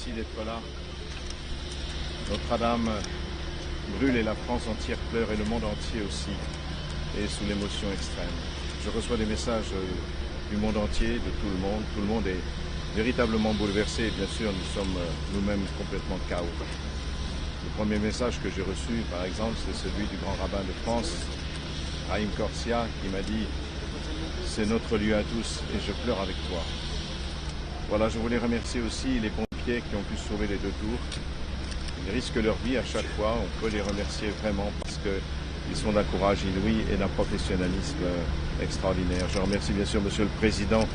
merci d'être là. Notre-Dame brûle et la France entière pleure et le monde entier aussi est sous l'émotion extrême. Je reçois des messages du monde entier, de tout le monde. Tout le monde est véritablement bouleversé et bien sûr nous sommes nous-mêmes complètement KO. Le premier message que j'ai reçu par exemple c'est celui du grand rabbin de France, Haïm Korsia, qui m'a dit « C'est notre lieu à tous et je pleure avec toi ». Voilà, je voulais remercier aussi les pompiers qui ont pu sauver les deux tours. Ils risquent leur vie à chaque fois, on peut les remercier vraiment parce qu'ils sont d'un courage inouï et d'un professionnalisme extraordinaire. Je remercie bien sûr Monsieur le Président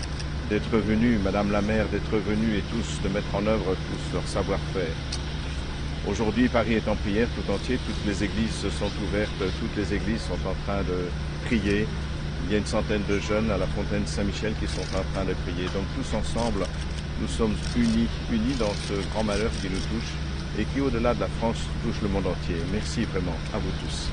d'être venu, Madame la maire d'être venue et tous de mettre en œuvre tous leur savoir-faire. Aujourd'hui, Paris est en prière tout entier, toutes les églises se sont ouvertes, toutes les églises sont en train de prier. Il y a une centaine de jeunes à la fontaine Saint-Michel qui sont en train de prier. Donc tous ensemble, nous sommes unis dans ce grand malheur qui nous touche et qui, au-delà de la France, touche le monde entier. Merci vraiment à vous tous.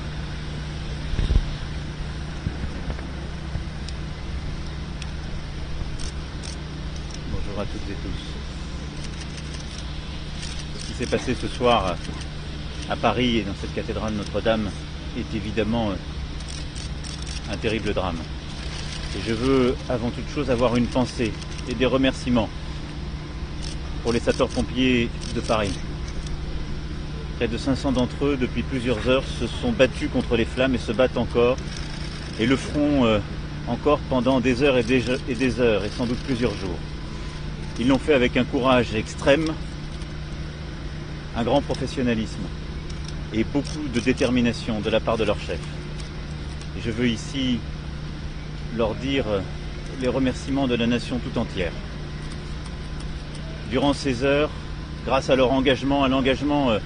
Bonjour à toutes et tous. Ce qui s'est passé ce soir à Paris et dans cette cathédrale Notre-Dame est évidemment un terrible drame. Et je veux avant toute chose avoir une pensée et des remerciements pour les sapeurs-pompiers de Paris. Près de 500 d'entre eux, depuis plusieurs heures, se sont battus contre les flammes et se battent encore, et le feront encore pendant des heures et des heures, et sans doute plusieurs jours. Ils l'ont fait avec un courage extrême, un grand professionnalisme et beaucoup de détermination de la part de leur chef. Et je veux ici leur dire les remerciements de la nation tout entière. Durant ces heures, grâce à leur engagement, à l'engagement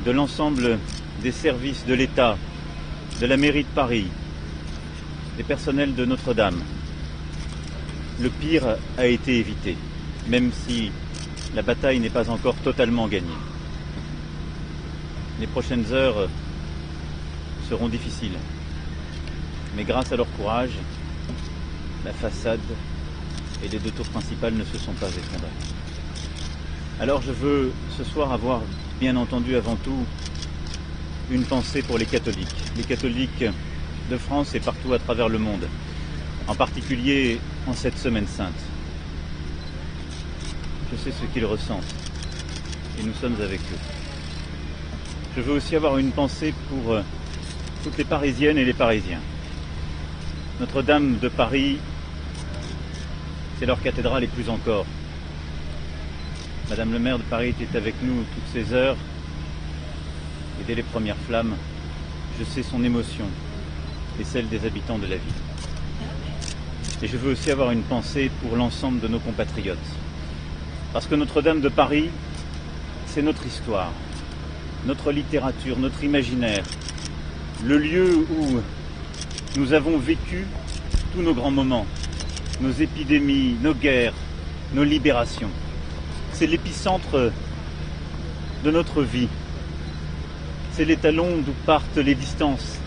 de l'ensemble des services de l'État, de la mairie de Paris, des personnels de Notre-Dame, le pire a été évité, même si la bataille n'est pas encore totalement gagnée. Les prochaines heures seront difficiles, mais grâce à leur courage, la façade et les deux tours principales ne se sont pas effondrées. Alors je veux ce soir avoir, bien entendu, avant tout, une pensée pour les catholiques de France et partout à travers le monde, en particulier en cette semaine sainte. Je sais ce qu'ils ressentent et nous sommes avec eux. Je veux aussi avoir une pensée pour toutes les Parisiennes et les Parisiens. Notre-Dame de Paris, c'est leur cathédrale et plus encore. Madame le maire de Paris était avec nous toutes ces heures et dès les premières flammes, je sais son émotion et celle des habitants de la ville. Et je veux aussi avoir une pensée pour l'ensemble de nos compatriotes. Parce que Notre-Dame de Paris, c'est notre histoire, notre littérature, notre imaginaire, le lieu où nous avons vécu tous nos grands moments, nos épidémies, nos guerres, nos libérations. C'est l'épicentre de notre vie. C'est l'étalon d'où partent les distances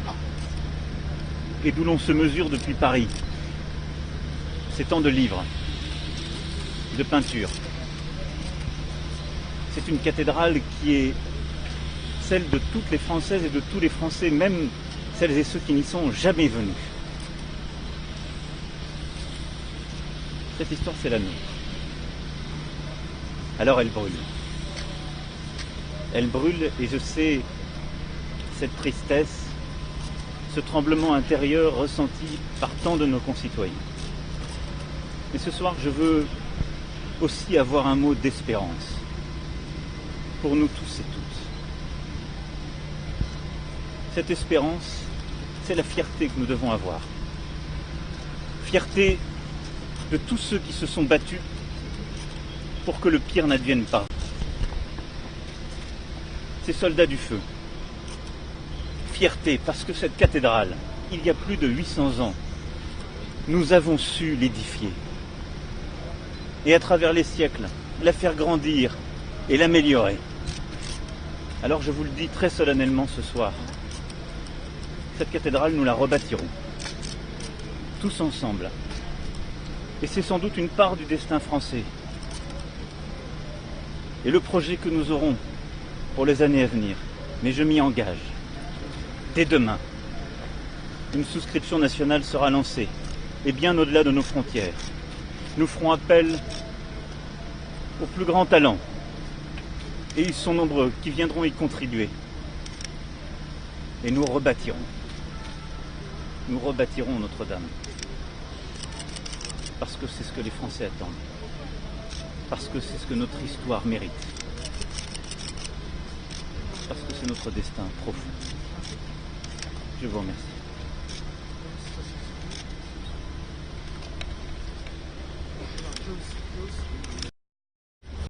et d'où l'on se mesure depuis Paris. C'est tant de livres, de peintures. C'est une cathédrale qui est celle de toutes les Françaises et de tous les Français, même celles et ceux qui n'y sont jamais venus. Cette histoire, c'est la nôtre. Alors elle brûle. Elle brûle et je sais cette tristesse, ce tremblement intérieur ressenti par tant de nos concitoyens. Mais ce soir, je veux aussi avoir un mot d'espérance pour nous tous et toutes. Cette espérance, c'est la fierté que nous devons avoir. Fierté de tous ceux qui se sont battus pour que le pire n'advienne pas. Ces soldats du feu. Fierté parce que cette cathédrale, il y a plus de 800 ans, nous avons su l'édifier. Et à travers les siècles, la faire grandir et l'améliorer. Alors je vous le dis très solennellement ce soir, cette cathédrale, nous la rebâtirons. Tous ensemble. Et c'est sans doute une part du destin français. et le projet que nous aurons pour les années à venir. Mais je m'y engage. Dès demain, une souscription nationale sera lancée, et bien au-delà de nos frontières. Nous ferons appel aux plus grands talents, et ils sont nombreux qui viendront y contribuer. Et nous rebâtirons Notre-Dame. Parce que c'est ce que les Français attendent. Parce que c'est ce que notre histoire mérite. Parce que c'est notre destin profond. Je vous remercie. Juice.